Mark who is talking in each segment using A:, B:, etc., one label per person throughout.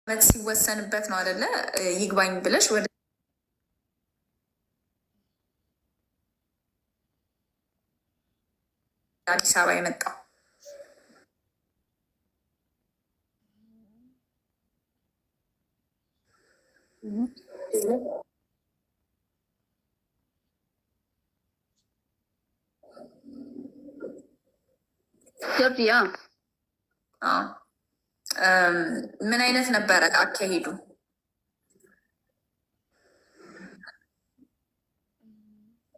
A: ዓመት ሲወሰንበት ነው አይደለ? ይግባኝ ብለሽ ወደ አዲስ አበባ የመጣው።
B: ጆርጂያ
A: ምን አይነት ነበረ አካሄዱ?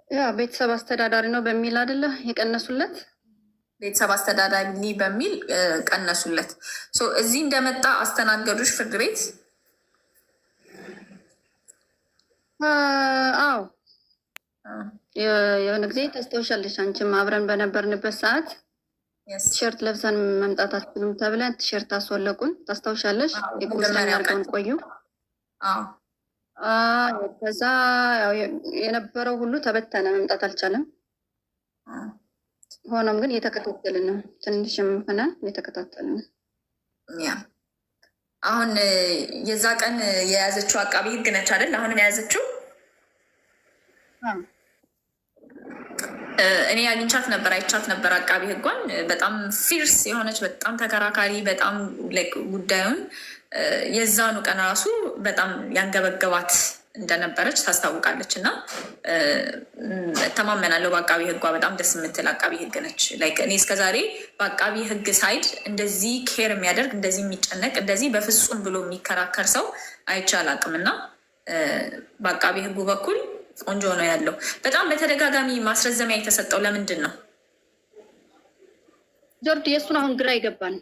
B: ያ ቤተሰብ አስተዳዳሪ ነው በሚል አይደለ የቀነሱለት።
A: ቤተሰብ አስተዳዳሪ በሚል ቀነሱለት። እዚህ እንደመጣ አስተናገዱሽ ፍርድ ቤት?
B: አዎ የሆነ ጊዜ ታስታውሻለሽ፣ አንቺም አብረን በነበርንበት ሰዓት ቲሸርት ለብሰን መምጣት አትችሉም ተብለን ቲሸርት አስወለቁን። ታስታውሻለሽ? የቁስለኛ አድርገውን ቆዩ። ከዛ የነበረው ሁሉ ተበተነ፣ መምጣት አልቻለም። ሆኖም ግን እየተከታተልን ነው፣ ትንሽም ሆነ እየተከታተልን ነው።
A: አሁን የዛ ቀን የያዘችው አቃቢ ሕግ ነች አይደል? አሁንም የያዘችው እኔ አግኝቻት ነበር፣ አይቻት ነበር አቃቢ ሕጓን። በጣም ፊርስ የሆነች በጣም ተከራካሪ፣ በጣም ጉዳዩን የዛኑ ቀን ራሱ በጣም ያንገበገባት እንደነበረች ታስታውቃለች። እና እተማመናለሁ በአቃቢ ሕጓ። በጣም ደስ የምትል አቃቢ ሕግ ነች። እኔ እስከዛሬ በአቃቢ ሕግ ሳይድ እንደዚህ ኬር የሚያደርግ እንደዚህ የሚጨነቅ እንደዚህ በፍጹም ብሎ የሚከራከር ሰው አይቼ አላውቅም። እና በአቃቢ ሕጉ በኩል ቆንጆ ነው ያለው። በጣም በተደጋጋሚ ማስረዘሚያ የተሰጠው ለምንድን ነው
B: ጆርጅ? የእሱን አሁን ግራ ይገባል።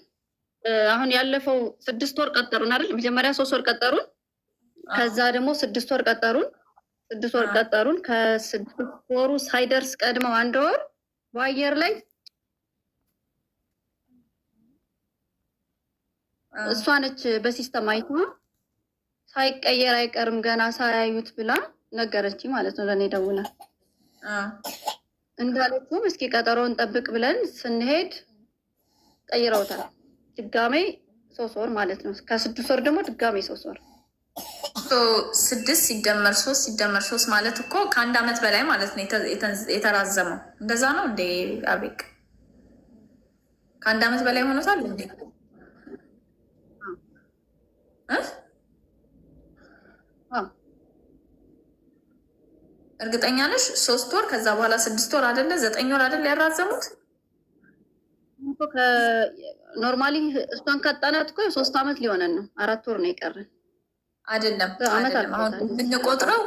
B: አሁን ያለፈው 6 ወር ቀጠሩን አይደል? መጀመሪያ 3 ወር ቀጠሩን፣ ከዛ ደግሞ 6 ወር ቀጠሩን። 6 ወር ቀጠሩን። ከ6 ወሩ ሳይደርስ ቀድመው 1 ወር በአየር ላይ እሷ ነች በሲስተም አይታ ሳይቀየር አይቀርም ገና ሳያዩት ብላ ነገረች ማለት ነው። ለእኔ ደውላ እንዳለችውም እስኪ ቀጠሮውን ጠብቅ ብለን ስንሄድ ቀይረውታል። ድጋሜ 3 ወር ማለት ነው። ከ6 ወር ደግሞ ድጋሜ 3 ወር።
A: 6 ሲደመር 3 ሲደመር 3 ማለት እኮ ከ1 ዓመት በላይ ማለት ነው የተራዘመው። እንደዛ ነው እንዴ አቤቅ? ከ1 ዓመት በላይ ሆኖታል እንዴ? እርግጠኛ ነሽ? 3 ወር ከዛ በኋላ 6 ወር አይደለ? 9 ወር አይደለ ያራዘሙት?
B: ኖርማሊ እሷን ካጣናት እኮ 3 ዓመት ሊሆነን ነው። 4 ወር ነው የቀረን።
A: አይደለም አሁን ብንቆጥረው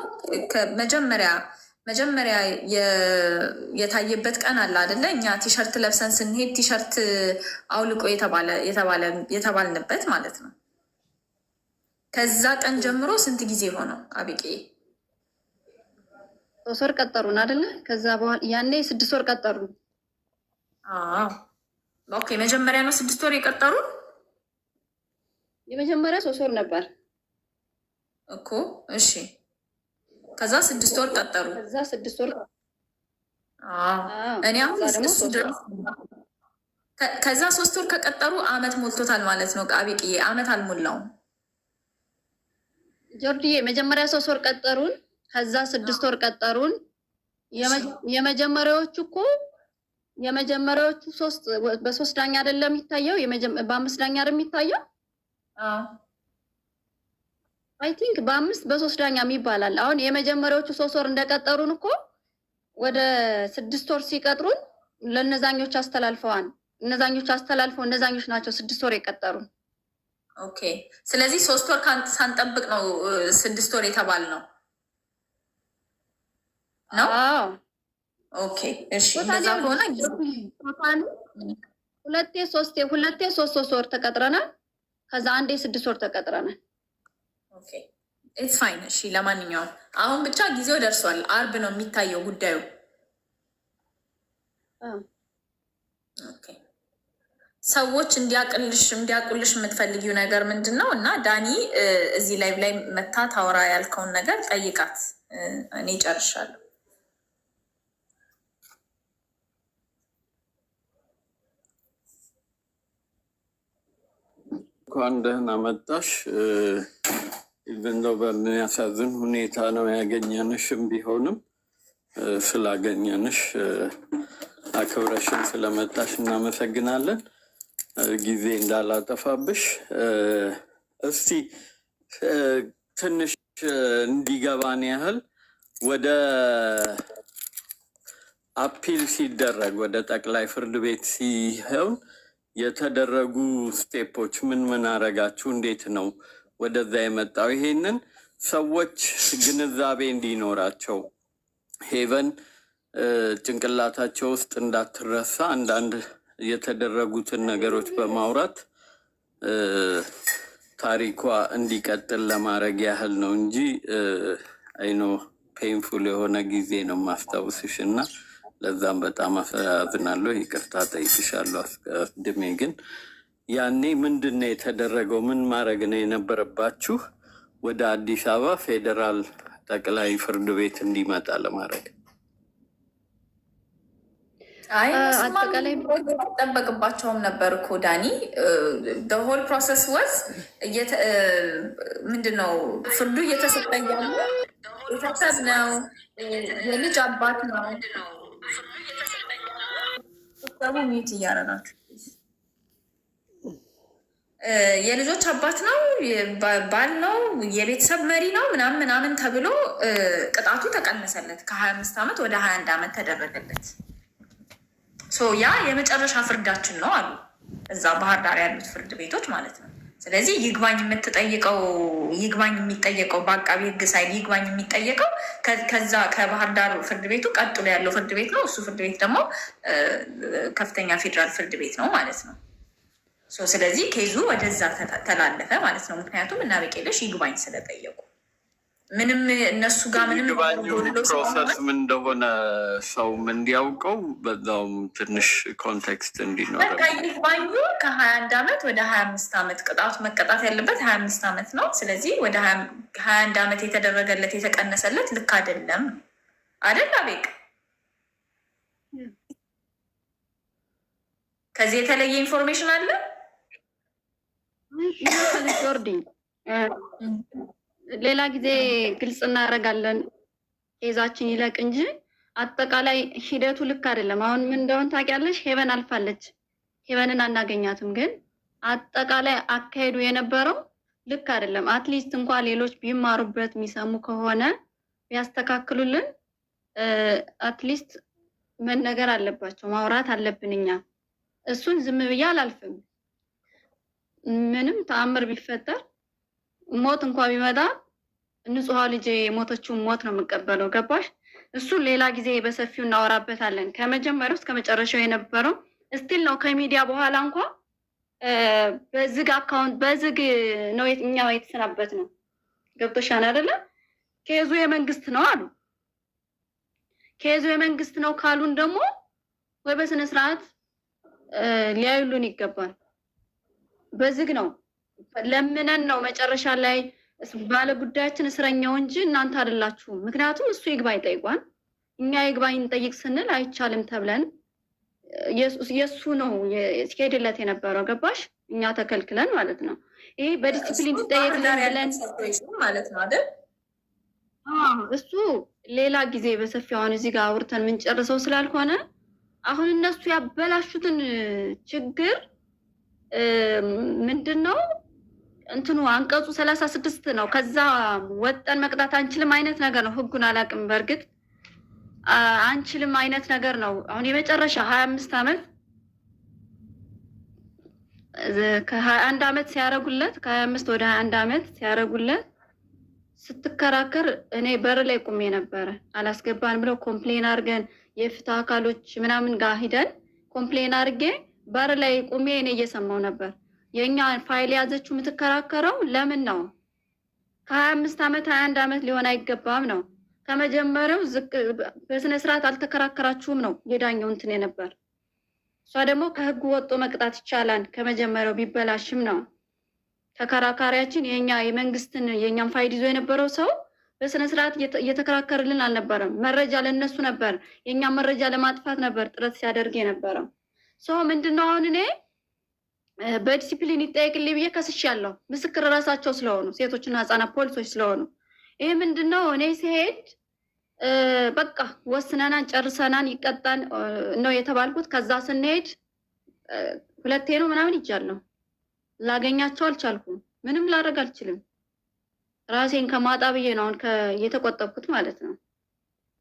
A: መጀመሪያ የታየበት ቀን አለ አይደለ? እኛ ቲሸርት ለብሰን ስንሄድ ቲሸርት አውልቆ የተባልንበት ማለት ነው። ከዛ ቀን ጀምሮ ስንት ጊዜ ሆነው አብቄ?
B: 3 ወር ቀጠሩን አይደለ? ከዛ በኋላ ያኔ 6 ወር ቀጠሩን።
A: ኦኬ መጀመሪያ ነው 6 ወር የቀጠሩን።
B: የመጀመሪያ 3 ወር ነበር
A: እኮ። እሺ ከዛ 6 ወር ቀጠሩ።
B: ከዛ 6 ወር
A: እኔ አሁን ከዛ 3 ወር ከቀጠሩ አመት ሞልቶታል ማለት ነው። ቃቢቅዬ አመት አልሞላውም
B: ጆርጂዬ። መጀመሪያ 3 ወር ቀጠሩን፣ ከዛ 6 ወር ቀጠሩን። የመጀመሪያዎቹ እኮ የመጀመሪያዎቹ በ3 ዳኛ አይደለም የሚታየው፣ በ5 ዳኛ አይደለም የሚታየው። አይ ቲንክ በ3 ዳኛ ይባላል። አሁን የመጀመሪያዎቹ 3 ወር እንደቀጠሩን እኮ ወደ 6 ወር ሲቀጥሩን ለነዛኞች አስተላልፈዋል። እነዛኞች አስተላልፈው እነዛኞች ናቸው 6 ወር የቀጠሩን።
A: ኦኬ ስለዚህ 3 ወር ሳንጠብቅ ነው 6 ወር የተባል ነው ነው። ኦኬ እሺ እንደዛ ከሆነ
B: ሁለቴ ሶስት ወር ተቀጥረናል። ከዛ አንዴ 6 ወር ተቀጥረናል።
A: ኦኬ ኢትስ ፋይን። እሺ ለማንኛውም አሁን ብቻ ጊዜው ደርሷል። አርብ ነው የሚታየው ጉዳዩ። ኦኬ ሰዎች እንዲያቁልሽ የምትፈልጊው ነገር ምንድን ነው? እና ዳኒ እዚህ ላይ መታ ታወራ ያልከውን ነገር ጠይቃት። እኔ ጨርሻለሁ።
C: እንኳን ደህና መጣሽ። እንደው በሚያሳዝን ሁኔታ ነው ያገኘንሽም ቢሆንም ስላገኘንሽ አክብረሽን ስለመጣሽ እናመሰግናለን። ጊዜ እንዳላጠፋብሽ እስቲ ትንሽ እንዲገባን ያህል ወደ አፒል ሲደረግ ወደ ጠቅላይ ፍርድ ቤት ሲሆን የተደረጉ ስቴፖች ምን ምን አረጋችሁ? እንዴት ነው ወደዛ የመጣው? ይሄንን ሰዎች ግንዛቤ እንዲኖራቸው ሄቨን ጭንቅላታቸው ውስጥ እንዳትረሳ አንዳንድ የተደረጉትን ነገሮች በማውራት ታሪኳ እንዲቀጥል ለማድረግ ያህል ነው እንጂ አይኖ ፔንፉል የሆነ ጊዜ ነው ማስታወስሽ እና ለዛም በጣም አዝናለሁ። ይቅርታ ጠይቅሻለሁ። አስቀድሜ ግን ያኔ ምንድን ነው የተደረገው? ምን ማድረግ ነው የነበረባችሁ ወደ አዲስ አበባ ፌዴራል ጠቅላይ ፍርድ ቤት እንዲመጣ ለማድረግ?
A: አይ አጠቃላይ ጠበቅባቸውም ነበር እኮ ዳኒ። ሆል ፕሮሰስ ወዝ ምንድነው ፍርዱ እየተሰጠ ያለ ቤተሰብ ነው፣ የልጅ አባት ነው። ደግሞ ሚት እያረናችሁ የልጆች አባት ነው፣ ባል ነው፣ የቤተሰብ መሪ ነው ምናምን ምናምን ተብሎ ቅጣቱ ተቀነሰለት። ከ25 ዓመት ወደ 21 ዓመት ተደረገለት። ያ የመጨረሻ ፍርዳችን ነው አሉ እዛ ባህር ዳር ያሉት ፍርድ ቤቶች ማለት ነው። ስለዚህ ይግባኝ የሚጠየቀው በአቃቢ ሕግ ሳይል ይግባኝ የሚጠየቀው ከዛ ከባህር ዳር ፍርድ ቤቱ ቀጥሎ ያለው ፍርድ ቤት ነው። እሱ ፍርድ ቤት ደግሞ ከፍተኛ ፌዴራል ፍርድ ቤት ነው ማለት ነው። ስለዚህ ኬዙ ወደዛ ተላለፈ ማለት ነው። ምክንያቱም እና በቄለሽ ይግባኝ ስለጠየቁ ምንም እነሱ ጋር ምንም
C: ፕሮሰስ ምን እንደሆነ ሰውም እንዲያውቀው በዛውም ትንሽ ኮንቴክስት እንዲኖር
A: ይግባኙ ከ21 ዓመት ወደ 25 ዓመት ቅጣቱ መቀጣት ያለበት 25 ዓመት ነው። ስለዚህ ወደ 21 ዓመት የተደረገለት የተቀነሰለት ልክ አይደለም አይደል? አቤቅ ከዚህ የተለየ ኢንፎርሜሽን አለ?
B: ሌላ ጊዜ ግልጽ እናደርጋለን። ኬዛችን ይለቅ እንጂ አጠቃላይ ሂደቱ ልክ አይደለም። አሁን ምን እንደሆነ ታውቂያለሽ? ሄቨን አልፋለች። ሄቨንን አናገኛትም። ግን አጠቃላይ አካሄዱ የነበረው ልክ አይደለም። አትሊስት እንኳን ሌሎች ቢማሩበት የሚሰሙ ከሆነ ቢያስተካክሉልን፣ አትሊስት መነገር አለባቸው፣ ማውራት አለብን እኛ። እሱን ዝም ብዬ አላልፍም። ምንም ተአምር ቢፈጠር ሞት እንኳን ቢመጣ ንጹሃ ልጅ የሞተችውን ሞት ነው የምቀበለው። ገባሽ? እሱን ሌላ ጊዜ በሰፊው እናወራበታለን። ከመጀመሪያው እስከ መጨረሻው የነበረው እስቲል ነው። ከሚዲያ በኋላ እንኳ በዝግ አካውንት በዝግ ነው እኛ የተሰናበት ነው። ገብቶሻል አይደለ? ኬዙ የመንግስት ነው አሉ። ኬዙ የመንግስት ነው ካሉን ደግሞ ወይ በስነ ስርዓት ሊያዩልን ይገባል። በዝግ ነው ለምነን ነው መጨረሻ ላይ ባለ ጉዳያችን እስረኛው እንጂ እናንተ አይደላችሁም። ምክንያቱም እሱ ይግባኝ ጠይቋል። እኛ ይግባኝ እንጠይቅ ስንል አይቻልም ተብለን የእሱ ነው ሲሄድለት የነበረው። ገባሽ? እኛ ተከልክለን ማለት ነው። ይሄ በዲሲፕሊን ሲጠየቅ ብለን
A: ማለት ነው አይደል?
B: እሱ ሌላ ጊዜ በሰፊው አሁን እዚህ ጋር አውርተን የምንጨርሰው ስላልሆነ አሁን እነሱ ያበላሹትን ችግር ምንድን ነው እንትኑ አንቀጹ 36 ነው። ከዛ ወጠን መቅጣት አንችልም አይነት ነገር ነው። ህጉን አላውቅም። በእርግጥ አንችልም አይነት ነገር ነው። አሁን የመጨረሻ 25 ዓመት ከ21 ዓመት ሲያረጉለት ከ25 ወደ 21 ዓመት ሲያረጉለት ስትከራከር እኔ በር ላይ ቁሜ ነበረ። አላስገባን ብለው ኮምፕሌን አድርገን የፍትህ አካሎች ምናምን ጋር ሂደን ኮምፕሌን አድርጌ በር ላይ ቁሜ እኔ እየሰማው ነበር። የኛ ፋይል ያዘችው የምትከራከረው ለምን ነው? ከ25 ዓመት 21 ዓመት ሊሆን አይገባም ነው። ከመጀመሪያው በስነ ስርዓት አልተከራከራችሁም ነው የዳኛው እንትን ነበር። እሷ ደግሞ ከህጉ ወጦ መቅጣት ይቻላል ከመጀመሪያው ቢበላሽም ነው። ተከራካሪያችን የመንግስትን የኛን ፋይል ይዞ የነበረው ሰው በስነ ስርዓት እየተከራከርልን አልነበረም። መረጃ ለነሱ ነበር፣ የኛን መረጃ ለማጥፋት ነበር ጥረት ሲያደርግ የነበረው። ምንድነው አሁን እኔ በዲሲፕሊን ይጠየቅልኝ ብዬ ከስሻለሁ። ምስክር ራሳቸው ስለሆኑ ሴቶችና ህፃናት ፖሊሶች ስለሆኑ ይሄ ምንድነው እኔ ሲሄድ በቃ ወስነናን ጨርሰናን ይቀጣን ነው የተባልኩት። ከዛ ስንሄድ ሁለቴ ነው ምናምን ይጃለሁ። ላገኛቸው አልቻልኩም። ምንም ላደርግ አልችልም። ራሴን ከማጣ ብዬ ነው አሁን የተቆጠብኩት ማለት ነው።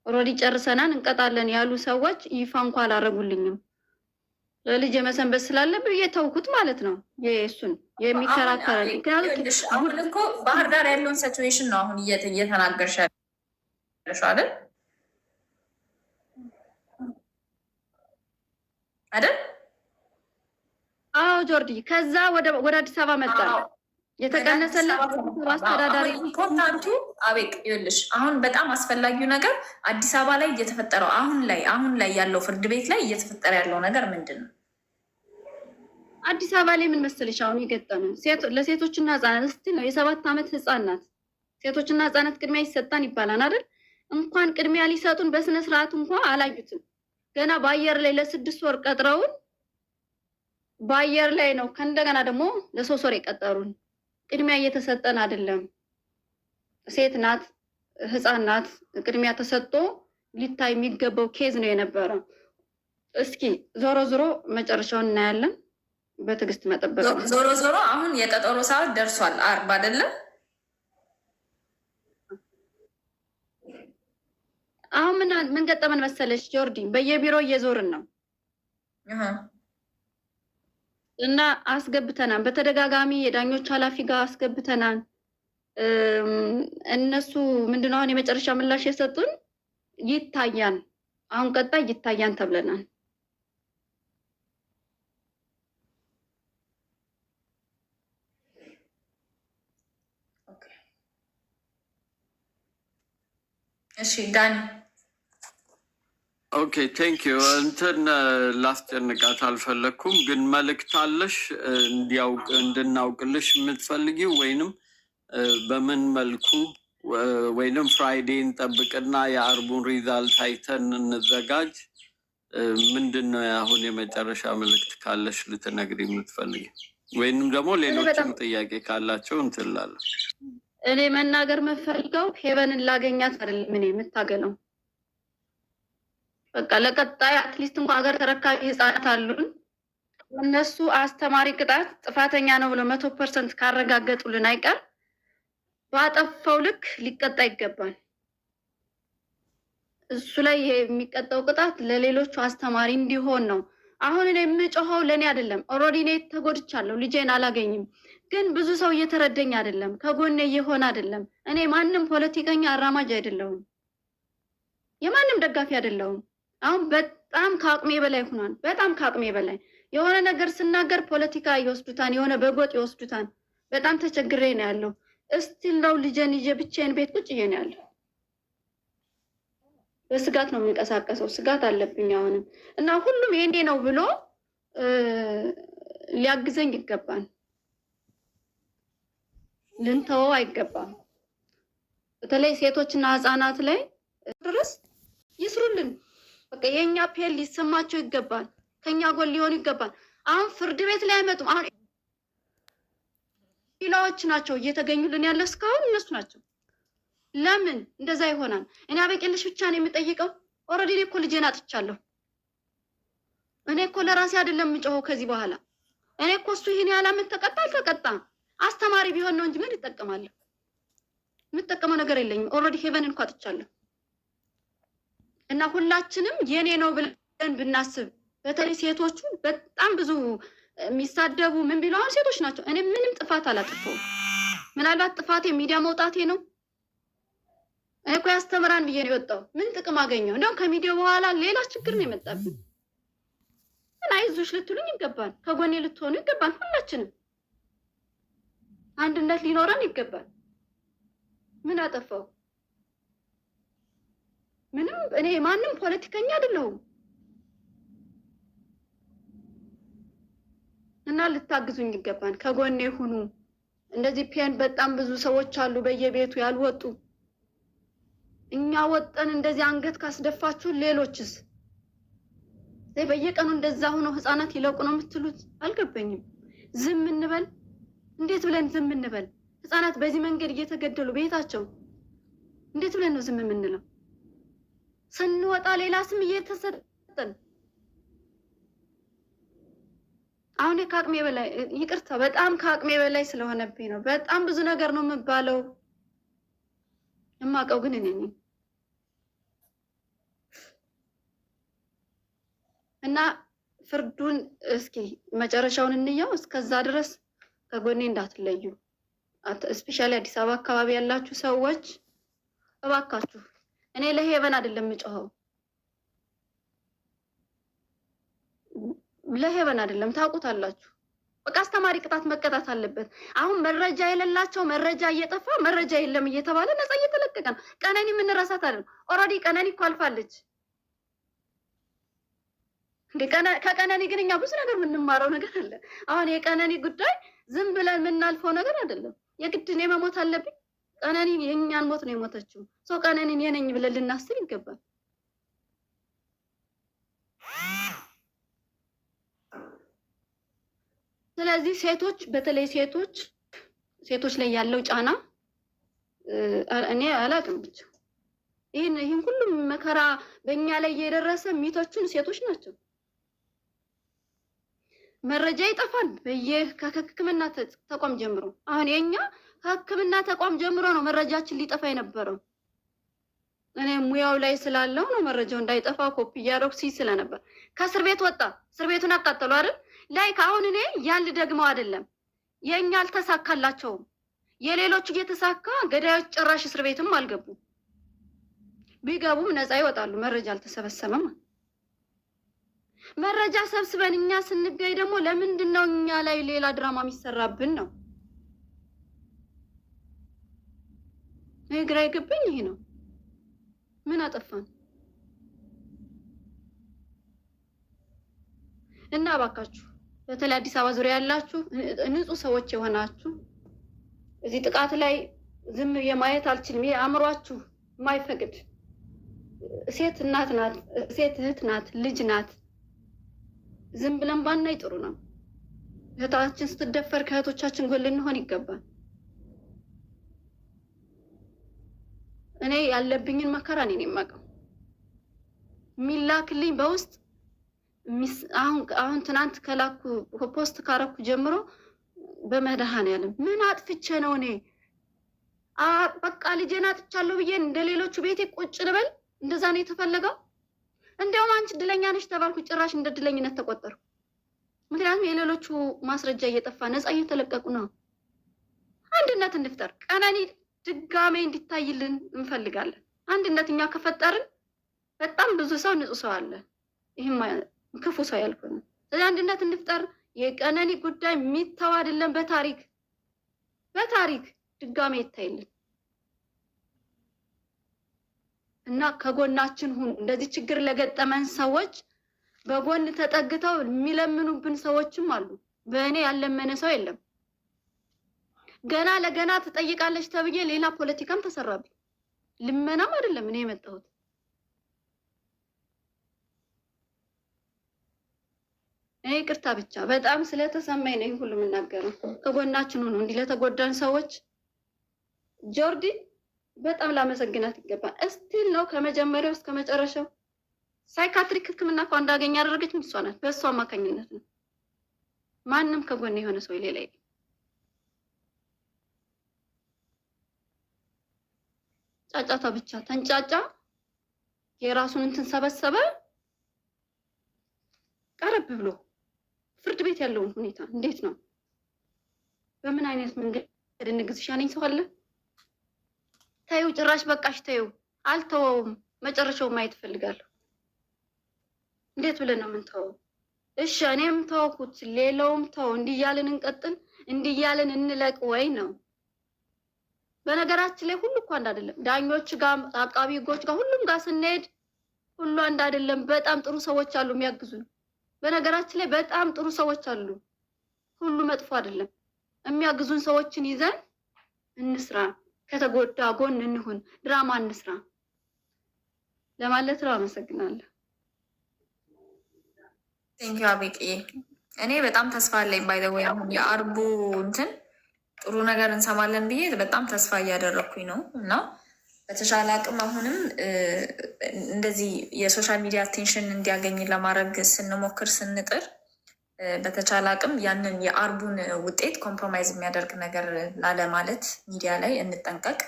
B: ኦልሬዲ ጨርሰናን እንቀጣለን ያሉ ሰዎች ይፋ እንኳን አላረጉልኝም። ለልጅ መሰንበት ስላለብኝ እየተውኩት ማለት ነው። የእሱን የሚከራከር
A: አሁን እኮ ባህር ዳር ያለውን ሲቹዌሽን ነው አሁን እየተናገርሽ ያለሽው አይደል?
B: አዎ ጆርዲ። ከዛ ወደ አዲስ አበባ መጣ። የተቀነሰለት አስተዳዳሪ
A: ኢምፖርታንቱ አቤቅ ይኸውልሽ፣ አሁን በጣም አስፈላጊው ነገር አዲስ አበባ ላይ እየተፈጠረው አሁን ላይ ያለው ፍርድ ቤት ላይ እየተፈጠረ ያለው ነገር ምንድን ነው?
B: አዲስ አበባ ላይ ምን መሰለሽ አሁን የገጠመን ለሴቶችና ህፃናት እስቲ ነው የ7 ዓመት ህፃን ናት። ሴቶችና ህፃናት ቅድሚያ ይሰጣን ይባላል አይደል? እንኳን ቅድሚያ ሊሰጡን በስነ ስርዓት እንኳን አላዩትም። ገና በአየር ላይ ለ6 ወር ቀጥረውን በአየር ላይ ነው ከእንደገና ደግሞ ለ3 ወር የቀጠሩን። ቅድሚያ እየተሰጠን አይደለም። ሴት ናት፣ ህፃን ናት። ቅድሚያ ተሰጥቶ ሊታይ የሚገባው ኬዝ ነው የነበረው። እስኪ ዞሮ ዞሮ መጨረሻውን እናያለን። በትዕግስት መጠበቅ።
A: ዞሮ አሁን የቀጠሮ ሰዓት ደርሷል። 40 አይደለም?
B: አሁን ምን ገጠመን መሰለሽ ጆርዲ፣ በየቢሮ እየዞርን ነው እና አስገብተናል። በተደጋጋሚ የዳኞች ኃላፊ ጋር አስገብተናል። እነሱ ምንድነው አሁን የመጨረሻ ምላሽ የሰጡን ይታያል፣ አሁን ቀጣይ ይታያል ተብለናል።
A: እሺ ዳኒ።
C: ኦኬ ቴንክ ዩ። እንትን ላስጨንቃት አልፈለግኩም፣ ግን መልእክት አለሽ እንድናውቅልሽ የምትፈልጊው ወይንም በምን መልኩ ወይንም ፍራይዴን ጠብቅና የአርቡን ሪዛልት አይተን እንዘጋጅ? ምንድን ነው አሁን የመጨረሻ መልእክት ካለሽ ልትነግሪ የምትፈልጊ? ወይንም ደግሞ ሌሎችም ጥያቄ ካላቸው እንትላለን።
B: እኔ መናገር የምፈልገው ሄቨንን ላገኛት አይደለም እኔ የምታገለው። በቃ ለቀጣይ አትሊስት እንኳን ሀገር ተረካቢ ህፃናት አሉን። እነሱ አስተማሪ ቅጣት ጥፋተኛ ነው ብሎ 100% ካረጋገጡልን አይቀር ባጠፋው ልክ ሊቀጣ ይገባል። እሱ ላይ የሚቀጣው ቅጣት ለሌሎቹ አስተማሪ እንዲሆን ነው። አሁን እኔ የምጮኸው ለእኔ አይደለም። ኦልሬዲ እኔ ተጎድቻለሁ፣ ልጄን አላገኝም። ግን ብዙ ሰው እየተረደኝ አይደለም፣ ከጎኔ እየሆነ አይደለም። እኔ ማንም ፖለቲከኛ አራማጅ አይደለሁም፣ የማንም ደጋፊ አይደለሁም። አሁን በጣም ከአቅሜ በላይ ሆኗል። በጣም ከአቅሜ በላይ የሆነ ነገር ስናገር ፖለቲካ ይወስዱታል፣ የሆነ በጎጥ ይወስዱታል። በጣም ተቸግሬ ነው ያለው። እስቲል ነው ልጄን ይዤ ብቻዬን ቤት ቁጭ ነው ያለው። በስጋት ነው የምንቀሳቀሰው። ስጋት አለብኝ አሁንም እና ሁሉም የኔ ነው ብሎ ሊያግዘኝ ይገባል። ልንተወው አይገባም። በተለይ ሴቶችና ህፃናት ላይ ድረስ ይስሩልን። በቃ የኛ ፔል ሊሰማቸው ይገባል። ከኛ ጎን ሊሆኑ ይገባል። አሁን ፍርድ ቤት ላይ አይመጡም። አሁን ሌላዎች ናቸው እየተገኙልን ያለ እስካሁን እነሱ ናቸው። ለምን እንደዛ ይሆናል? እኔ አበቄልሽ ብቻ ነው የምጠይቀው። ኦልሬዲ እኮ ልጄን አጥቻለሁ። እኔ እኮ ለራሴ አይደለም የምጮኸው ከዚህ በኋላ። እኔ እኮ እሱ ይሄን ያህል ዓመት ተቀጣ አልተቀጣም አስተማሪ ቢሆን ነው እንጂ ምን ይጠቀማለሁ? የምጠቀመው ነገር የለኝም። ኦልሬዲ ሄቨን እንኳን አጥቻለሁ። እና ሁላችንም የኔ ነው ብለን ብናስብ፣ በተለይ ሴቶቹ በጣም ብዙ የሚሳደቡ ምን ቢሉ አሁን ሴቶች ናቸው። እኔ ምንም ጥፋት አላጠፋሁም። ምናልባት ጥፋቴ ሚዲያ መውጣቴ ነው። እኔ እኮ ያስተምራን ብዬ ነው የወጣው። ምን ጥቅም አገኘው? እንደውም ከሚዲያው በኋላ ሌላ ችግር ነው የመጣብን። እና አይዞሽ ልትሉኝ ይገባል፣ ከጎኔ ልትሆኑ ይገባል። ሁላችንም አንድነት ሊኖረን ይገባል። ምን አጠፋው? ምንም። እኔ ማንም ፖለቲከኛ አይደለሁም እና ልታግዙኝ ይገባል። ከጎኔ ሁኑ። እንደዚህ ፔን በጣም ብዙ ሰዎች አሉ በየቤቱ ያልወጡ። እኛ ወጠን እንደዚህ አንገት ካስደፋችሁ ሌሎችስ በየቀኑ እንደዛ ሆኖ ህፃናት ይለቁ ነው የምትሉት? አልገባኝም። ዝም እንበል? እንዴት ብለን ዝም እንበል? ህፃናት በዚህ መንገድ እየተገደሉ ቤታቸው እንዴት ብለን ነው ዝም የምንለው? ስንወጣ ሌላ ስም እየተሰጠን አሁን ከአቅሜ በላይ ይቅርታ፣ በጣም ከአቅሜ በላይ ስለሆነብኝ ነው። በጣም ብዙ ነገር ነው የምባለው። የማውቀው ግን እኔ ነኝ እና ፍርዱን እስኪ መጨረሻውን እንየው። እስከዛ ድረስ ከጎኔ እንዳትለዩ። እስፔሻሊ አዲስ አበባ አካባቢ ያላችሁ ሰዎች እባካችሁ፣ እኔ ለሄቨን አይደለም የምጮኸው፣ ለሄቨን አይደለም፣ ታውቁታላችሁ። በቃ አስተማሪ ቅጣት መቀጣት አለበት። አሁን መረጃ የሌላቸው መረጃ እየጠፋ መረጃ የለም እየተባለ ነፃ እየተለቀቀ ነው። ቀነኒ የምንረሳት አይደለም። ኦልሬዲ ቀነኒ እኮ አልፋለች። ከቀነኒ ግን እኛ ብዙ ነገር የምንማረው ነገር አለ። አሁን የቀነኒ ጉዳይ ዝም ብለን የምናልፈው ነገር አይደለም። የግድ እኔ መሞት አለብኝ? ቀነኒ የእኛን ሞት ነው የሞተችው። ሰው ቀነኒን የነኝ ብለን ልናስብ ይገባል። ስለዚህ ሴቶች፣ በተለይ ሴቶች ላይ ያለው ጫና እኔ አላውቅም። ብቻ ይህን ሁሉም መከራ በእኛ ላይ የደረሰ ሚቶቹን ሴቶች ናቸው። መረጃ ይጠፋል ከሕክምና ተቋም ጀምሮ። አሁን የኛ ከሕክምና ተቋም ጀምሮ ነው መረጃችን ሊጠፋ የነበረው። እኔ ሙያው ላይ ስላለው ነው መረጃው እንዳይጠፋ ኮፒ እያደረኩ ስለነበር። ከእስር ቤት ወጣ፣ እስር ቤቱን አቃጠሉ አይደል? ላይክ አሁን እኔ ያን ደግሞ አይደለም የኛ አልተሳካላቸውም። የሌሎች እየተሳካ ገዳዮች ጭራሽ እስር ቤትም አልገቡ። ቢገቡም ነፃ ይወጣሉ። መረጃ አልተሰበሰበም። መረጃ ሰብስበን እኛ ስንገኝ ደግሞ ለምንድን ነው እኛ ላይ ሌላ ድራማ የሚሰራብን ነው? ግራ ይገባኝ ይሄ ነው። ምን አጠፋን? እና እባካችሁ በተለይ አዲስ አበባ ዙሪያ ያላችሁ ንጹህ ሰዎች የሆናችሁ እዚህ ጥቃት ላይ ዝም የማየት አልችልም። ይሄ አእምሯችሁ የማይፈቅድ ሴት እናት ናት፣ ሴት እህት ናት፣ ልጅ ናት። ዝም ብለን ባናይ ጥሩ ነው። እህታችን ስትደፈር ከእህቶቻችን ጎን ልንሆን ይገባል። እኔ ያለብኝን መከራ እኔ ነኝ የማውቀው። የሚላክልኝ በውስጥ አሁን ትናንት ከላኩ ፖስት ካረኩ ጀምሮ በመድኃኔዓለም ምን አጥፍቼ ነው እኔ? በቃ ልጄን አጥቻለሁ ብዬ እንደሌሎቹ ቤቴ ቁጭ ልበል? እንደዛ ነው የተፈለገው? እንዲያውም አንቺ እድለኛ ነሽ ተባልኩ። ጭራሽ እንደ እድለኝነት ተቆጠሩ። ምክንያቱም የሌሎቹ ማስረጃ እየጠፋ ነፃ እየተለቀቁ ነው። አንድነት እንፍጠር። ቀነኒ ድጋሜ እንዲታይልን እንፈልጋለን። አንድነት እኛ ከፈጠርን በጣም ብዙ ሰው ንጹህ ሰው አለ። ይህም ክፉ ሰው ያልኩን። ስለዚህ አንድነት እንፍጠር። የቀነኒ ጉዳይ የሚተው አይደለም። በታሪክ ድጋሜ ይታይልን እና ከጎናችን ሁኑ። እንደዚህ ችግር ለገጠመን ሰዎች በጎን ተጠግተው የሚለምኑብን ሰዎችም አሉ። በእኔ ያለመነ ሰው የለም። ገና ለገና ትጠይቃለች ተብዬ ሌላ ፖለቲካም ተሰራብኝ። ልመናም አይደለም እኔ የመጣሁት። እኔ ይቅርታ ብቻ በጣም ስለተሰማኝ ነው ሁሉ የምናገረው። ከጎናችን ሁኑ። እንዲህ ለተጎዳን ሰዎች ጆርዲ በጣም ላመሰግናት ይገባል። እስቲል ነው ከመጀመሪያው እስከ መጨረሻው ሳይካትሪክ ሕክምና እንኳን እንዳገኝ ያደረገችኝ እሷ ናት። በእሷ አማካኝነት ነው። ማንም ከጎን የሆነ ሰው ሌላ የለም። ጫጫታ ብቻ ተንጫጫ፣ የራሱን እንትን ሰበሰበ። ቀረብ ብሎ ፍርድ ቤት ያለውን ሁኔታ እንዴት ነው? በምን አይነት መንገድ እንግዝሽ ያለኝ ሰው አለ? ታዩ ጭራሽ በቃሽ ታዩ አልተወውም። መጨረሻው ማየት ፈልጋለሁ። እንዴት ብለን ነው የምንተወው? እሺ እኔም ተወኩት፣ ሌላውም ተው። እንዲያለን እንቀጥል፣ እንዲያለን እንለቅ ወይ ነው? በነገራችን ላይ ሁሉ እኮ አንድ አይደለም። ዳኞች ጋር፣ አቃቢ ህጎች ጋር፣ ሁሉም ጋር ስንሄድ ሁሉ አንድ አይደለም። በጣም ጥሩ ሰዎች አሉ የሚያግዙን። በነገራችን ላይ በጣም ጥሩ ሰዎች አሉ። ሁሉ መጥፎ አይደለም። የሚያግዙን ሰዎችን ይዘን እንስራ። ከተጎዳ ጎን እንሁን። ድራማ እንስራ ለማለት ነው። አመሰግናለሁ።
A: ቴንኪው አቤቄ። እኔ በጣም ተስፋ አለኝ። ባይ ዘ ወይ አሁን የአርቡ እንትን ጥሩ ነገር እንሰማለን ብዬ በጣም ተስፋ እያደረግኩኝ ነው እና በተሻለ አቅም አሁንም እንደዚህ የሶሻል ሚዲያ አቴንሽን እንዲያገኝ ለማድረግ ስንሞክር ስንጥር በተቻለ አቅም ያንን የአርቡን ውጤት ኮምፕሮማይዝ የሚያደርግ ነገር ላለማለት ሚዲያ ላይ እንጠንቀቅ።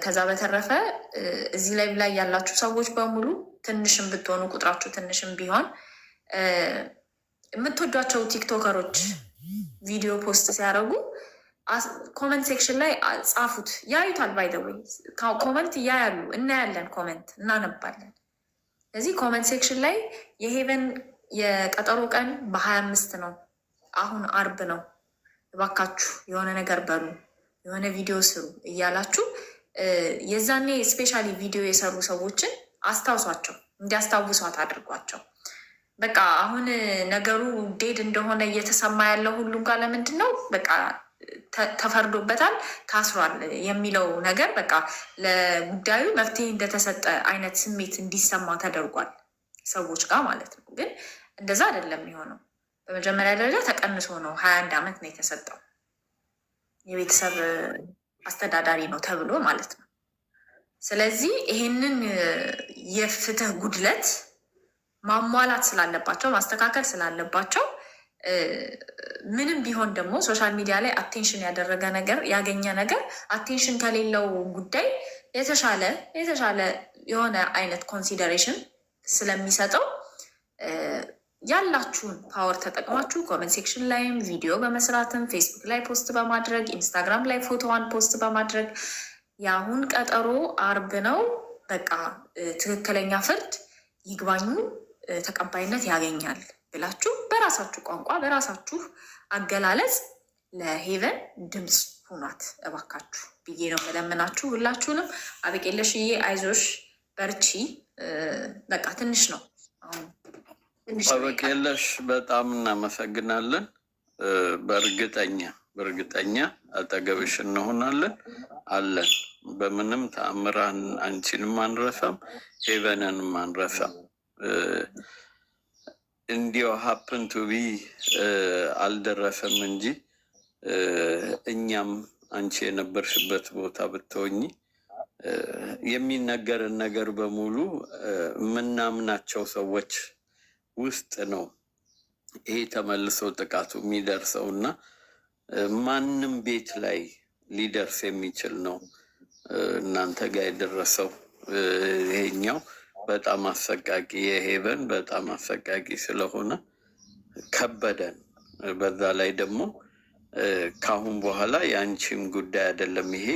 A: ከዛ በተረፈ እዚህ ላይ ያላችሁ ሰዎች በሙሉ ትንሽም ብትሆኑ ቁጥራችሁ ትንሽም ቢሆን የምትወዷቸው ቲክቶከሮች ቪዲዮ ፖስት ሲያደርጉ ኮመንት ሴክሽን ላይ ጻፉት። ያዩታል። ባይደወይ ኮመንት እያያሉ እናያለን፣ ኮመንት እናነባለን። ስለዚህ ኮመንት ሴክሽን ላይ የሄቨን የቀጠሮ ቀን በ25 ነው፣ አሁን አርብ ነው፣ እባካችሁ የሆነ ነገር በሉ፣ የሆነ ቪዲዮ ስሩ እያላችሁ የዛኔ ስፔሻሊ ቪዲዮ የሰሩ ሰዎችን አስታውሷቸው፣ እንዲያስታውሷት አድርጓቸው። በቃ አሁን ነገሩ ዴድ እንደሆነ እየተሰማ ያለው ሁሉም ጋር ለምንድን ነው በቃ ተፈርዶበታል፣ ታስሯል የሚለው ነገር በቃ ለጉዳዩ መፍትሄ እንደተሰጠ አይነት ስሜት እንዲሰማ ተደርጓል ሰዎች ጋር ማለት ነው። ግን እንደዛ አይደለም የሆነው። በመጀመሪያ ደረጃ ተቀንሶ ነው 21 ዓመት ነው የተሰጠው፣ የቤተሰብ አስተዳዳሪ ነው ተብሎ ማለት ነው። ስለዚህ ይሄንን የፍትህ ጉድለት ማሟላት ስላለባቸው ማስተካከል ስላለባቸው ምንም ቢሆን ደግሞ ሶሻል ሚዲያ ላይ አቴንሽን ያደረገ ነገር ያገኘ ነገር አቴንሽን ከሌለው ጉዳይ የተሻለ የሆነ አይነት ኮንሲደሬሽን ስለሚሰጠው ያላችሁን ፓወር ተጠቅማችሁ ኮመንት ሴክሽን ላይም ቪዲዮ በመስራትም ፌስቡክ ላይ ፖስት በማድረግ ኢንስታግራም ላይ ፎቶዋን ፖስት በማድረግ የአሁን ቀጠሮ አርብ ነው፣ በቃ ትክክለኛ ፍርድ ይግባኙ ተቀባይነት ያገኛል ብላችሁ በራሳችሁ ቋንቋ በራሳችሁ አገላለጽ ለሄቨን ድምፅ ሁኗት እባካችሁ ብዬ ነው የምለምናችሁ ሁላችሁንም። አበቄለሽዬ አይዞሽ በርቺ። በቃ ትንሽ ነው አሁን።
C: አበቄለሽ በጣም እናመሰግናለን። በእርግጠኛ አጠገብሽ እንሆናለን አለን። በምንም ተአምር አንቺንም አንረሳም፣ ሄቨንንም አንረሳም። እንዲያው ሀፕን ቱ ቢ አልደረሰም እንጂ እኛም አንቺ የነበርሽበት ቦታ ብትሆኚ የሚነገርን ነገር በሙሉ የምናምናቸው ሰዎች ውስጥ ነው ይሄ ተመልሶ ጥቃቱ የሚደርሰው እና ማንም ቤት ላይ ሊደርስ የሚችል ነው እናንተ ጋር የደረሰው ይሄኛው በጣም አሰቃቂ የሄቨን በጣም አሰቃቂ ስለሆነ ከበደን። በዛ ላይ ደግሞ ካሁን በኋላ የአንቺም ጉዳይ አይደለም ይሄ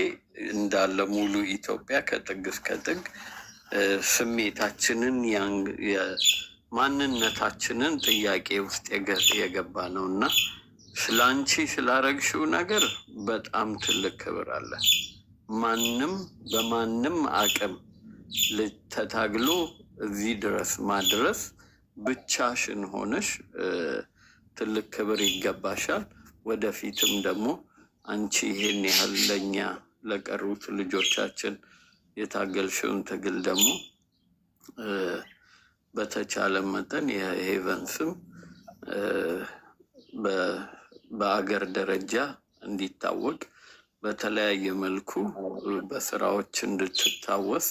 C: እንዳለ ሙሉ ኢትዮጵያ ከጥግ እስከ ጥግ ስሜታችንን ማንነታችንን ጥያቄ ውስጥ የገባ ነው እና ስለ አንቺ ስላረግሽው ነገር በጣም ትልቅ ክብር አለ። ማንም በማንም አቅም ተታግሎ እዚህ ድረስ ማድረስ ብቻሽን ሆነሽ ትልቅ ክብር ይገባሻል። ወደፊትም ደግሞ አንቺ ይሄን ያህል ለኛ ለቀሩት ልጆቻችን የታገልሽውን ትግል ደግሞ በተቻለ መጠን የሄቨን ስም በአገር ደረጃ እንዲታወቅ በተለያየ መልኩ በስራዎች እንድትታወስ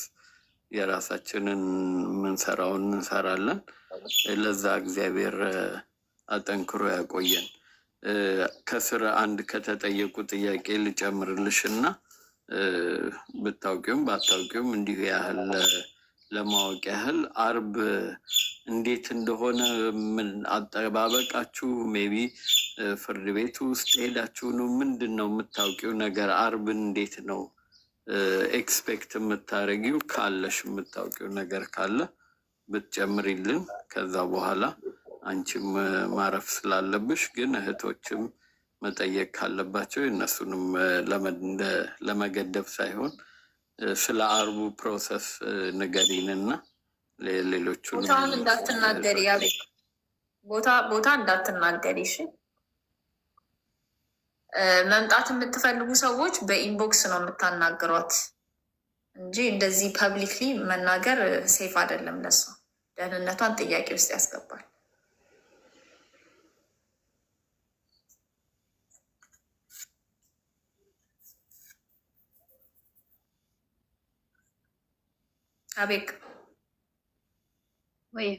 C: የራሳችንን የምንሰራውን እንሰራለን። ለዛ እግዚአብሔር አጠንክሮ ያቆየን። ከስር አንድ ከተጠየቁ ጥያቄ ልጨምርልሽ እና ብታውቂውም ባታውቂውም እንዲሁ ያህል ለማወቅ ያህል አርብ እንዴት እንደሆነ ምን አጠባበቃችሁ? ሜቢ ፍርድ ቤት ውስጥ ሄዳችሁ ነው? ምንድን ነው የምታውቂው ነገር? አርብን እንዴት ነው ኤክስፔክት የምታደርጊው? ካለሽ የምታውቂው ነገር ካለ ብትጨምሪልን። ከዛ በኋላ አንቺም ማረፍ ስላለብሽ ግን እህቶችም መጠየቅ ካለባቸው እነሱንም ለመገደብ ሳይሆን ስለ አርቡ ፕሮሰስ ንገሪንና ሌሎቹን
A: ቦታውን እንዳትናገሪ፣ ቦታ እንዳትናገሪ እሺ። መምጣት የምትፈልጉ ሰዎች በኢንቦክስ ነው የምታናግሯት እንጂ እንደዚህ ፐብሊክሊ መናገር ሴፍ አይደለም። ለሷ ደህንነቷን ጥያቄ ውስጥ ያስገባል። አቤቅ
B: ወይ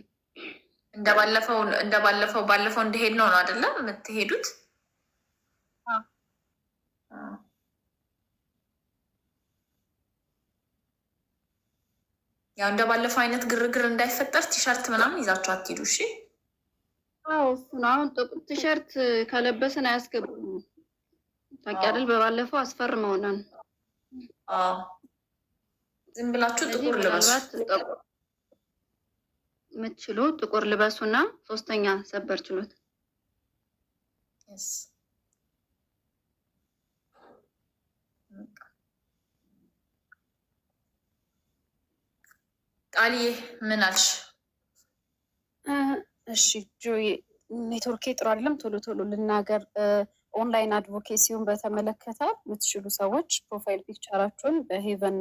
A: ባለፈው እንደሄድ ነው አይደለም የምትሄዱት? ያው እንደባለፈው አይነት ግርግር እንዳይፈጠር ቲሸርት ምናምን ይዛችሁ አትሄዱ። እሺ።
B: አዎ እሱ ነው። አሁን ጥቁር ቲሸርት ከለበስን አያስገቡም። ታውቂያለሽ፣ በባለፈው አስፈርመውናል።
A: አዎ ዝም ብላችሁ ጥቁር ልበሱ።
B: የምትችሉ ጥቁር ልበሱና 3ኛ ሰበር ችሎት ቃልዬ ምን አልሽ?
D: እሺ ጆይ ኔትወርኬ ጥሩ አይደለም። ቶሎ ቶሎ ልናገር። ኦንላይን አድቮኬሲውን በተመለከተ የምትችሉ ሰዎች ፕሮፋይል ፒክቸራችሁን በሄቨን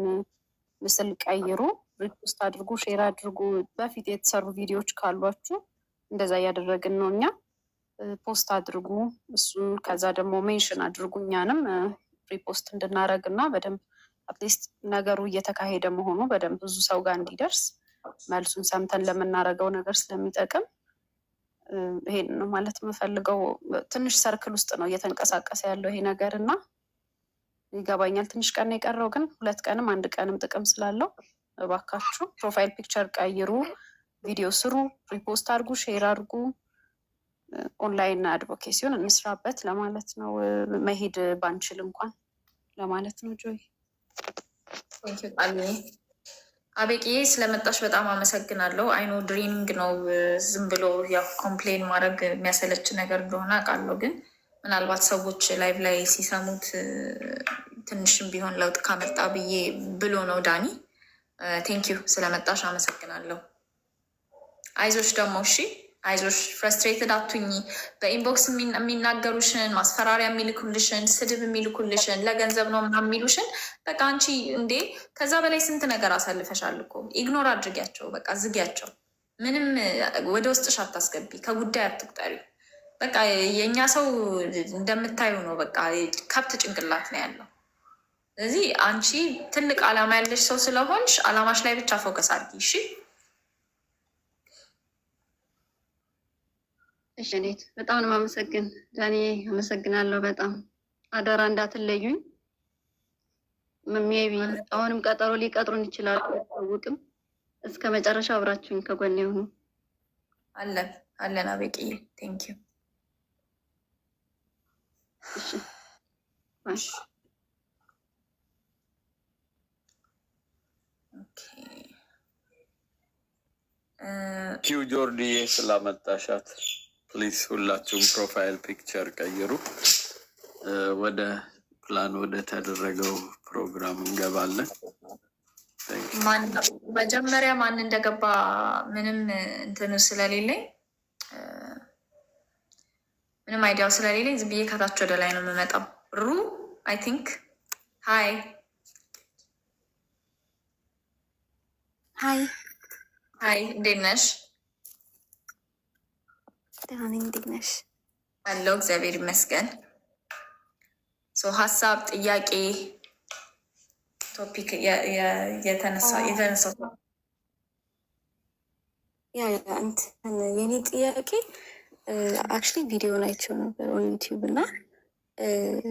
D: ምስል ቀይሩ፣ ሪፖስት አድርጉ፣ ሼር አድርጉ። በፊት የተሰሩ ቪዲዮዎች ካሏችሁ እንደዛ እያደረግን ነው እኛ። ፖስት አድርጉ እሱን። ከዛ ደግሞ ሜንሽን አድርጉ እኛንም ሪፖስት እንድናደረግ እና በደንብ አትሊስት ነገሩ እየተካሄደ መሆኑ በደንብ ብዙ ሰው ጋር እንዲደርስ መልሱን ሰምተን ለምናደርገው ነገር ስለሚጠቅም ይሄን ነው ማለት የምፈልገው። ትንሽ ሰርክል ውስጥ ነው እየተንቀሳቀሰ ያለው ይሄ ነገር እና ይገባኛል። ትንሽ ቀን የቀረው ግን 2 ቀንም 1 ቀንም ጥቅም ስላለው እባካችሁ ፕሮፋይል ፒክቸር ቀይሩ፣ ቪዲዮ ስሩ፣ ሪፖስት አድርጉ፣ ሼር አድርጉ። ኦንላይን አድቮኬሲውን እንስራበት ለማለት ነው። መሄድ ባንችል እንኳን ለማለት ነው። ጆይ
A: አቤቅዬ ስለመጣሽ በጣም አመሰግናለሁ። አይኖ ድሪኒንግ ነው፣ ዝም ብሎ ያው ኮምፕሌን ማድረግ የሚያሰለች ነገር እንደሆነ አውቃለሁ። ግን ምናልባት ሰዎች ላይቭ ላይ ሲሰሙት ትንሽም ቢሆን ለውጥ ካመጣ ብዬ ብሎ ነው ዳኒ። ቴንኪዩ ስለመጣሽ አመሰግናለሁ። አይዞሽ ደግሞ እሺ፣ አይዞሽ፣ ፍረስትሬትድ አቱኝ። በኢንቦክስ የሚናገሩሽን ማስፈራሪያ የሚልኩልሽን ስድብ የሚልኩልሽን ለገንዘብ ነው ምናምን የሚሉሽን በቃ አንቺ እንዴ ከዛ በላይ ስንት ነገር አሳልፈሻል እኮ። ኢግኖር አድርጊያቸው፣ በቃ ዝጊያቸው። ምንም ወደ ውስጥሽ አታስገቢ፣ ከጉዳይ አትቁጠሪ። በቃ የእኛ ሰው እንደምታዩ ነው። በቃ ከብት ጭንቅላት ነው ያለው። ስለዚህ አንቺ ትልቅ ዓላማ ያለሽ ሰው ስለሆንሽ ዓላማሽ ላይ ብቻ ፎከስ አድርጊ እሺ።
B: እሺ ኔት በጣም ነው የማመሰግን ዳኒ፣ አመሰግናለሁ በጣም። አደራ እንዳትለዩኝ። ሜቢ አሁንም ቀጠሮ ሊቀጥሩን ይችላሉ፣ አይታወቅም። እስከ መጨረሻ አብራችሁኝ ከጎን የሆኑ
A: አለን አለን። አቤቅዬ ቴንኪዩ።
B: እሺ
C: ኪው ጆርዲዬ ስላመጣሻት ፕሊዝ ሁላችሁም ፕሮፋይል ፒክቸር ቀይሩ። ወደ ፕላን ወደ ተደረገው ፕሮግራም እንገባለን።
A: መጀመሪያ ማን እንደገባ ምንም እንትኑ ስለሌለኝ ምንም አይዲያው ስለሌለኝ ዝም ብዬ ከታች ወደ ላይ ነው የምመጣው። ሩ አይ ቲንክ ሀይ
E: ሀይ
A: ሀይ፣ እንዴት ነሽ?
E: ደህና ነኝ። እንዴት ነሽ?
A: አለው እግዚአብሔር ይመስገን። ሀሳብ፣ ጥያቄ፣ ቶፒክ የተነሳው
E: የኔ ጥያቄ አክቹዋሊ ቪዲዮን አይቼው ነበር ኦን ዩቲዩብ እና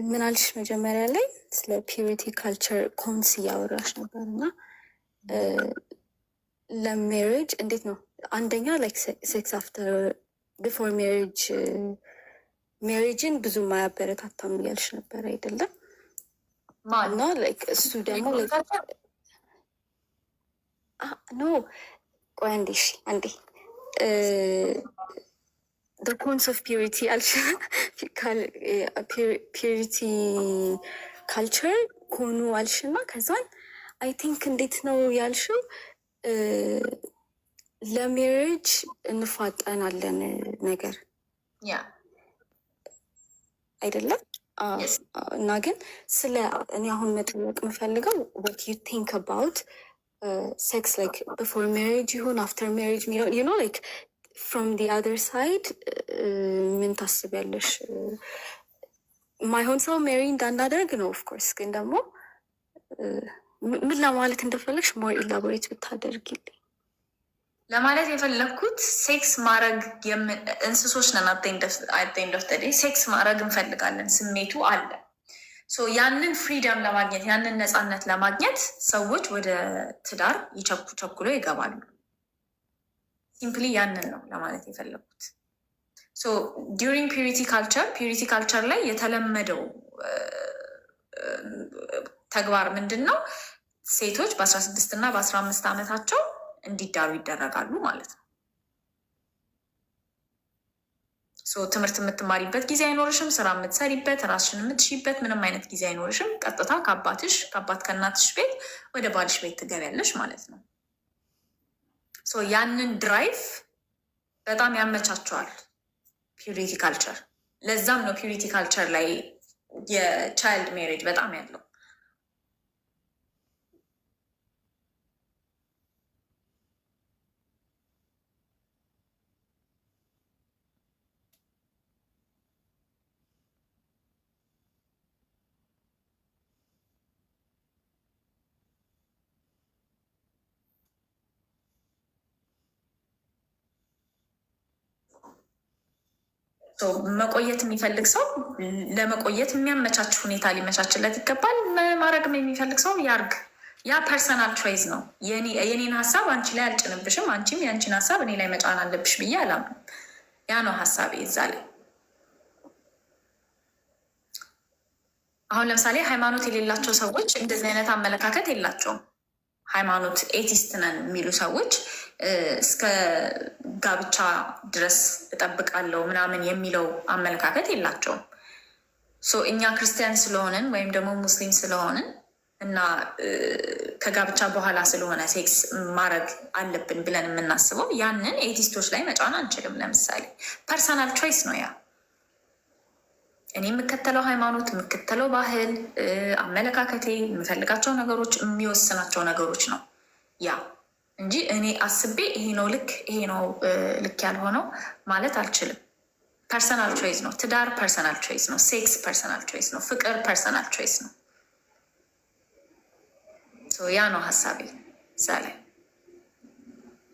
E: ምን አልሽ መጀመሪያ ላይ ስለ ፒዩሪቲ ካልቸር ኮንስ እያወራሽ ነበር እና ለሜሪጅ እንዴት ነው አንደኛ ላይክ ሴክስ አፍተር ቢፎር ሜሪጅ ሜሪጅን ብዙ ማያበረታታም እያልሽ ነበር አይደለም? እና ላይክ እሱ ደግሞ ኖ ቆይ አንዴ እሺ አንዴ the cons of purity አልሽ ፒዩሪቲ ካልቸር ኮኑ አልሽና ከዛን አይ ቲንክ እንዴት ነው ያልሽው ለሜሪጅ እንፋጠናለን ነገር አይደለም? እና ግን ስለ እኔ አሁን መጠየቅ የምፈልገው what you think about sex like before marriage ይሁን after marriage የሚለው you know like from the other side ምን ታስቢያለሽ? ማይሆን ሰው ሜሪ እንዳናደርግ ነው ኦፍኮርስ፣ ግን ደግሞ ምን ለማለት እንደፈለግሽ ሞር ኢላቦሬት ብታደርጊልኝ።
A: ለማለት የፈለግኩት ሴክስ ማድረግ እንስሶች ነን። አቴንዶፍተዴ ሴክስ ማድረግ እንፈልጋለን፣ ስሜቱ አለ። ያንን ፍሪደም ለማግኘት ያንን ነፃነት ለማግኘት ሰዎች ወደ ትዳር ቸኩሎ ይገባሉ። ሲምፕሊ ያንን ነው ለማለት የፈለግኩት። ዲዩሪንግ ፒዩሪቲ ካልቸር ላይ የተለመደው ተግባር ምንድን ነው? ሴቶች በ16 እና በ15 ዓመታቸው እንዲዳሩ ይደረጋሉ ማለት ነው። ትምህርት የምትማሪበት ጊዜ አይኖርሽም። ስራ የምትሰሪበት፣ ራስሽን የምትሽበት ምንም አይነት ጊዜ አይኖርሽም። ቀጥታ ከአባት ከእናትሽ ቤት ወደ ባልሽ ቤት ትገቢያለሽ ማለት ነው። ያንን ድራይቭ በጣም ያመቻቸዋል ፒዩሪቲ ካልቸር። ለዛም ነው ፒዩሪቲ ካልቸር ላይ የቻይልድ ሜሬጅ በጣም ያለው። መቆየት የሚፈልግ ሰው ለመቆየት የሚያመቻች ሁኔታ ሊመቻችለት ይገባል። ማድረግም የሚፈልግ ሰው ያርግ። ያ ፐርሰናል ቾይዝ ነው። የኔን ሀሳብ አንቺ ላይ አልጭንብሽም፣ አንቺም የአንቺን ሀሳብ እኔ ላይ መጫን አለብሽ ብዬ አላምንም። ያ ነው ሀሳቤ እዛ ላይ። አሁን ለምሳሌ ሃይማኖት የሌላቸው ሰዎች እንደዚህ አይነት አመለካከት የላቸውም። ሃይማኖት ኤቲስት ነን የሚሉ ሰዎች እስከ ጋብቻ ድረስ እጠብቃለሁ ምናምን የሚለው አመለካከት የላቸውም። እኛ ክርስቲያን ስለሆንን ወይም ደግሞ ሙስሊም ስለሆንን እና ከጋብቻ በኋላ ስለሆነ ሴክስ ማድረግ አለብን ብለን የምናስበው ያንን ኤቲስቶች ላይ መጫን አንችልም። ለምሳሌ ፐርሰናል ቾይስ ነው ያ። እኔ የምከተለው ሃይማኖት፣ የምከተለው ባህል፣ አመለካከቴ፣ የምፈልጋቸው ነገሮች የሚወስናቸው ነገሮች ነው ያ እንጂ እኔ አስቤ ይሄ ነው ልክ ይሄ ነው ልክ ያልሆነው ማለት አልችልም። ፐርሰናል ቾይስ ነው። ትዳር ፐርሰናል ቾይስ ነው። ሴክስ ፐርሰናል ቾይስ ነው። ፍቅር ፐርሰናል ቾይስ ነው። ያ ነው ሀሳቤ። እዛ ላይ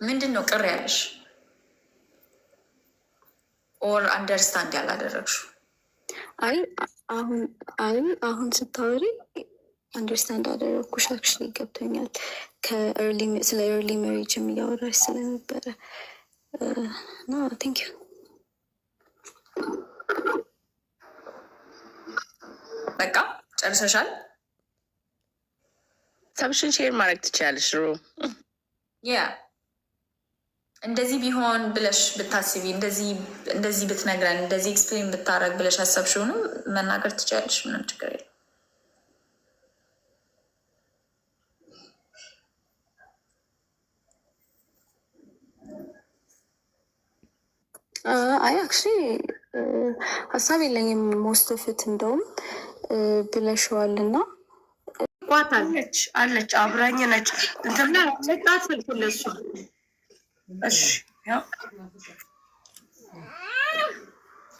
A: ምንድን ነው ቅር ያለሽ ኦር አንደርስታንድ ያላደረግሽው?
E: አሁን ስታወሪ አንደርስታንድ አደረግኩሽ። አክቹዋሊ ገብቶኛል። ስለ ኤርሊ ሜሪጅም እያወራሽ ስለነበረ ቴንክ ዩ።
A: በቃ ጨርሰሻል?
F: ሰብሽን ሼር ማድረግ ትችላለሽ።
A: ያ እንደዚህ ቢሆን ብለሽ ብታስቢ፣ እንደዚህ ብትነግረን፣ እንደዚህ ኤክስፕሌን ብታረግ ብለሽ ያሰብሽውንም መናገር ትችላለሽ። ምንም ችግር የለም።
E: አይ አክቹዋሊ ሀሳብ የለኝም። ሞስት ኦፍ ኢት እንደውም ብለሽዋል እና
F: ቋታለች አለች አብራኝ ነች እንትና ለጣት ልኩልሽ። እሺ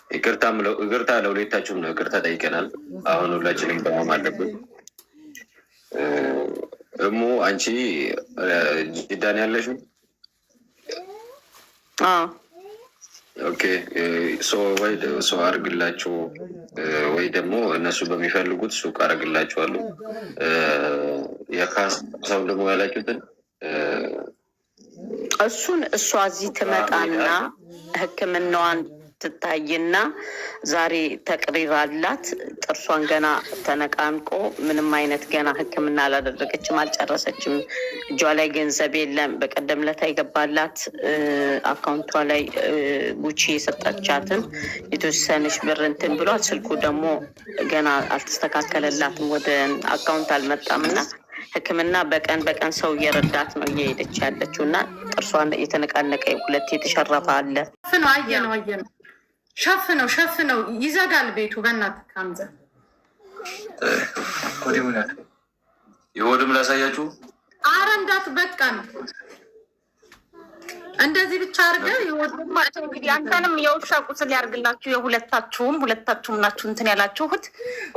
G: ይቅርታ ለሁለታችሁም ነው። ይቅርታ ጠይቀናል። አሁን ሁላችንም በማም አለብን። እሙ አንቺ ጅዳን ያለሽው? ኦኬ ሰው አርግላችሁ ወይ ደግሞ እነሱ በሚፈልጉት ሱቅ አረግላችኋለሁ። የካስ ሰው ደግሞ ያላችሁትን
F: እሱን እሷ እዚህ ትመጣና ሕክምናዋን ትታይና ዛሬ ተቅሪር አላት። ጥርሷን ገና ተነቃንቆ ምንም አይነት ገና ሕክምና አላደረገችም፣ አልጨረሰችም። እጇ ላይ ገንዘብ የለም። በቀደም ለታ ይገባላት አካውንቷ ላይ ጉቺ የሰጠቻትን የተወሰነች ብር እንትን ብሏት፣ ስልኩ ደግሞ ገና አልተስተካከለላትም፣ ወደ አካውንት አልመጣም እና ሕክምና በቀን ሰው እየረዳት ነው እየሄደች ያለችው እና ጥርሷን የተነቃነቀ ሁለት የተሸረፈ አለ።
B: አየነው ሸፍነው ይዘጋል ቤቱ። በእናትህ ካምዘ
G: የሆድም ላሳያችሁ።
B: ኧረ እንዳት በቃ ነው እንደዚህ ብቻ አድርገህ እንግዲህ አንተንም የውሻ ቁስል ያርግላችሁ። ሁለታችሁም ናችሁ እንትን ያላችሁት።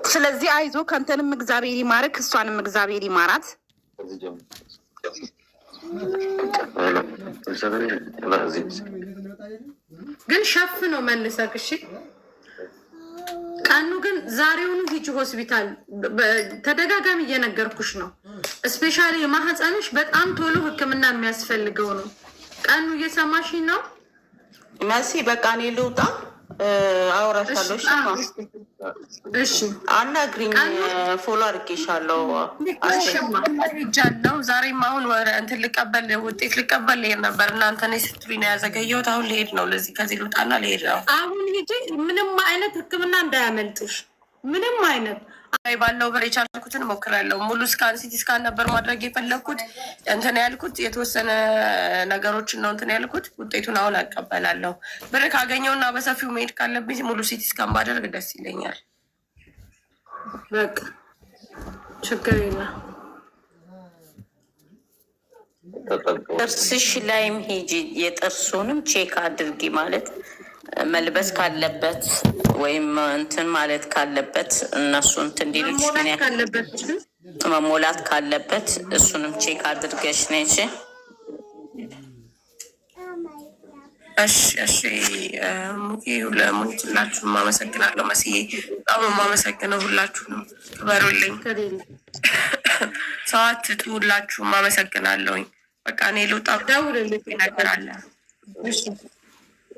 B: ስለዚህ አይዞህ፣ ከአንተንም እግዚአብሔር ይማርክ፣ እሷንም እግዚአብሔር ይማራት።
H: ግን ሸፍነው መልሰክ እሺ። ቀኑ ግን ዛሬውኑ ሂጂ ሆስፒታል። ተደጋጋሚ እየነገርኩሽ ነው። እስፔሻሊ የማህፀንሽ በጣም ቶሎ ሕክምና የሚያስፈልገው ነው። ቀኑ እየሰማሽኝ ነው
F: መሲ? በቃ እኔ ልውጣ፣ አውራሻለሁ።
H: እሺ
F: አናግሪኝ፣ ፎሎ አድርጌሻለሁ።
H: ሄጃለሁ። ዛሬም አሁን እንትን ልቀበል ውጤት ልቀበል ልሄድ ነበር። እናንተ ነ ስትሉኝ ነው ያዘገየሁት። አሁን ልሄድ ነው። ለዚህ ከዚህ ልውጣና ልሄድ ነው። አሁን ሂጂ። ምንም አይነት ህክምና እንዳያመልጥሽ፣ ምንም አይነት ባለው በር የቻልኩትን እሞክራለሁ። ሙሉ ስካን ሲቲ ስካን ነበር ማድረግ የፈለግኩት። እንትን ያልኩት የተወሰነ ነገሮችን ነው እንትን ያልኩት። ውጤቱን አሁን አቀበላለሁ። ብር ካገኘውና በሰፊው መሄድ ካለብኝ ሙሉ ሲቲ ስካን ባደርግ ደስ ይለኛል። በቃ ችግር የለም።
F: ጥርስሽ ላይም ሂጂ፣ የጥርሱንም ቼክ አድርጊ። ማለት መልበስ ካለበት ወይም እንትን ማለት ካለበት እነሱ እንትን ሌሎች መሞላት ካለበት እሱንም ቼክ አድርገሽ ነች።
H: እሺ እሺ። ሁላችሁም አመሰግናለሁ። መስዬ በጣም የማመሰግነው ሁላችሁንም፣ ክበሩልኝ። ሰው አትጡ። ሁላችሁም አመሰግናለሁኝ። በቃ እኔ ልውጣ። ደውልልኝ ነገር አለ።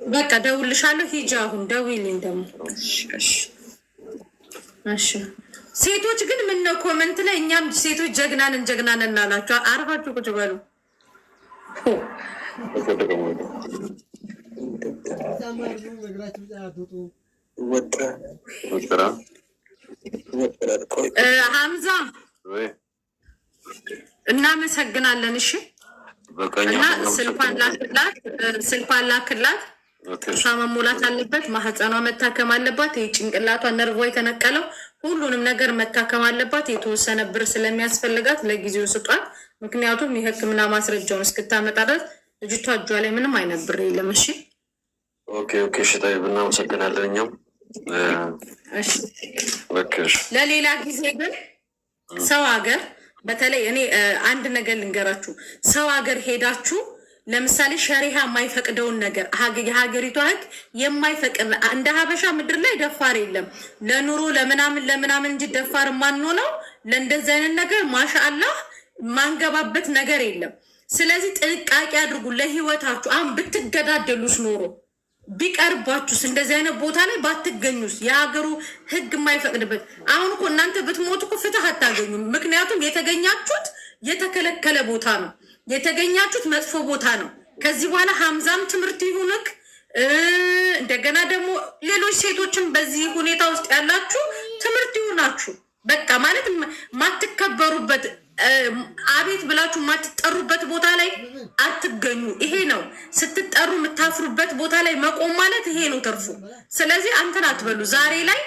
H: በቃ ደውልሻለሁ። ሂጂ አሁን ደውይልኝ ደግሞ። እሺ። ሴቶች ግን ምነው ኮመንት ላይ እኛም ሴቶች ጀግናንን ጀግናንን እናላችሁ። አርፋችሁ ቁጭ በሉ። ሀምዛ እናመሰግናለን። እሺ እና ስልኳን ላክላት። እሷ መሞላት አለበት። ማህፀኗ መታከም አለባት። ጭንቅላቷ ነርቮ የተነቀለው ሁሉንም ነገር መታከም አለባት። የተወሰነ ብር ስለሚያስፈልጋት ለጊዜው ስጧት። ምክንያቱም የሕክምና ማስረጃውን እስክታመጣ ድረስ ልጅቷ እጇ ላይ ምንም አይነት ብር የለም። እሺ
G: ኦኬ ኦኬ። እሺ ጣይብ እናመሰግናለን። እኛም
H: ለሌላ ጊዜ ግን ሰው ሀገር በተለይ እኔ አንድ ነገር ልንገራችሁ። ሰው ሀገር ሄዳችሁ ለምሳሌ ሸሪሃ የማይፈቅደውን ነገር የሀገሪቷ ህግ የማይፈቅድ እንደ ሀበሻ ምድር ላይ ደፋር የለም። ለኑሮ ለምናምን እንጂ ደፋር ማንሆነው ለእንደዚህ አይነት ነገር ማሻአላህ ማንገባበት ነገር የለም። ስለዚህ ጥንቃቄ አድርጉ ለህይወታችሁ። አሁን ብትገዳደሉስ ኖሮ ቢቀርባችሁስ እንደዚህ አይነት ቦታ ላይ ባትገኙስ? የሀገሩ ህግ የማይፈቅድበት አሁን እኮ እናንተ ብትሞቱ እኮ ፍትህ አታገኙም። ምክንያቱም የተገኛችሁት የተከለከለ ቦታ ነው። የተገኛችሁት መጥፎ ቦታ ነው። ከዚህ በኋላ ሀምዛም ትምህርት ይሁንክ። እንደገና ደግሞ ሌሎች ሴቶችን በዚህ ሁኔታ ውስጥ ያላችሁ ትምህርት ይሁናችሁ። በቃ ማለት ማትከበሩበት አቤት ብላችሁ ማትጠሩበት ቦታ ላይ አትገኙ። ይሄ ነው ስትጠሩ የምታፍሩበት ቦታ ላይ መቆም ማለት ይሄ ነው ትርፉ። ስለዚህ አንተን አትበሉ። ዛሬ ላይ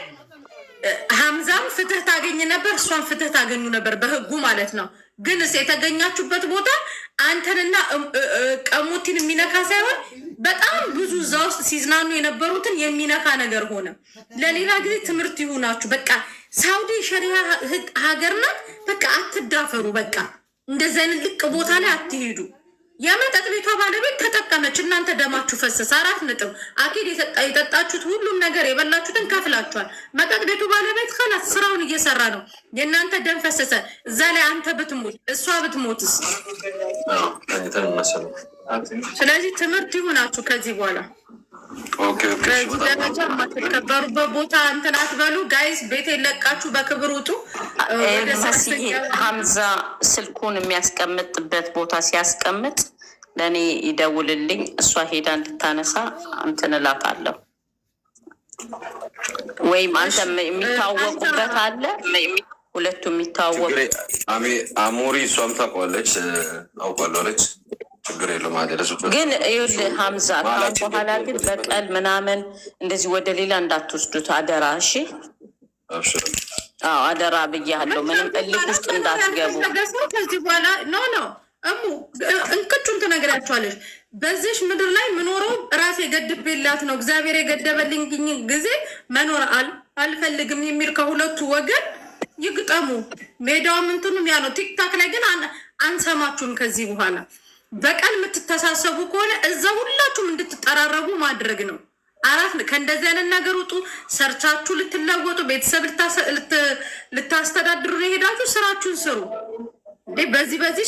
H: ሀምዛም ፍትህ ታገኝ ነበር፣ እሷን ፍትህ ታገኙ ነበር በህጉ ማለት ነው። ግን የተገኛችሁበት ቦታ አንተንና ቀሙቲን የሚነካ ሳይሆን በጣም ብዙ እዛ ውስጥ ሲዝናኑ የነበሩትን የሚነካ ነገር ሆነ። ለሌላ ጊዜ ትምህርት ይሁናችሁ። በቃ ሳውዲ ሸሪያ ሀገር ናት። በቃ አትዳፈሩ። በቃ እንደዚህ አይነት ልቅ ቦታ ላይ አትሄዱ። የመጠጥ ቤቷ ባለቤት ተጠቀመች፣ እናንተ ደማችሁ ፈሰሰ። 4 ነጥብ አኪድ የጠጣችሁት ሁሉም ነገር የበላችሁትን ከፍላችኋል። መጠጥ ቤቱ ባለቤት ካላት ስራውን እየሰራ ነው። የእናንተ ደም ፈሰሰ። እዛ ላይ አንተ ብትሞት እሷ ብትሞትስ? ስለዚህ ትምህርት ይሁናችሁ ከዚህ በኋላ በዚህ ደረጃ የማትከበሩበት ቦታ እንትን አትበሉ። ጋይስ ቤት የለቃችሁ በክብር ውጡ።
F: ሀምዛ ስልኩን የሚያስቀምጥበት ቦታ ሲያስቀምጥ ለእኔ ይደውልልኝ። እሷ ሄዳ እንድታነሳ እንትን እላታለሁ። ወይም አንተ የሚታወቁበት አለ፣ ሁለቱ የሚታወቁ
G: አሞሪ እሷም ታውቀዋለች፣ አውቃለች። ችግር የለውም።
F: ግን ይኸውልህ ሀምዛ ካሁን በኋላ ግን በቀል ምናምን እንደዚህ ወደ ሌላ እንዳትወስዱት አደራ። እሺ አደራ ብያለሁ። ምንም እልክ ውስጥ እንዳትገቡ።
H: ከዚህ በኋላ ኖ እሙ እንቅጩን ትነግራቸዋለች። በዚሽ ምድር ላይ ምኖረው ራሴ የገድቤላት ነው። እግዚአብሔር የገደበልኝ ጊዜ መኖር አልፈልግም የሚል ከሁለቱ ወገን ይግጠሙ። ሜዳውም እንትኑም ያ ነው። ቲክታክ ላይ ግን አንሰማችሁም ከዚህ በኋላ። በቀን የምትተሳሰቡ ከሆነ እዛ ሁላችሁም እንድትጠራረቡ ማድረግ ነው። ከእንደዚህ አይነት ነገር ውጡ። ሰርቻችሁ ልትለወጡ ቤተሰብ ልታስተዳድሩ ነው የሄዳችሁ። ስራችሁን ስሩ። በዚህ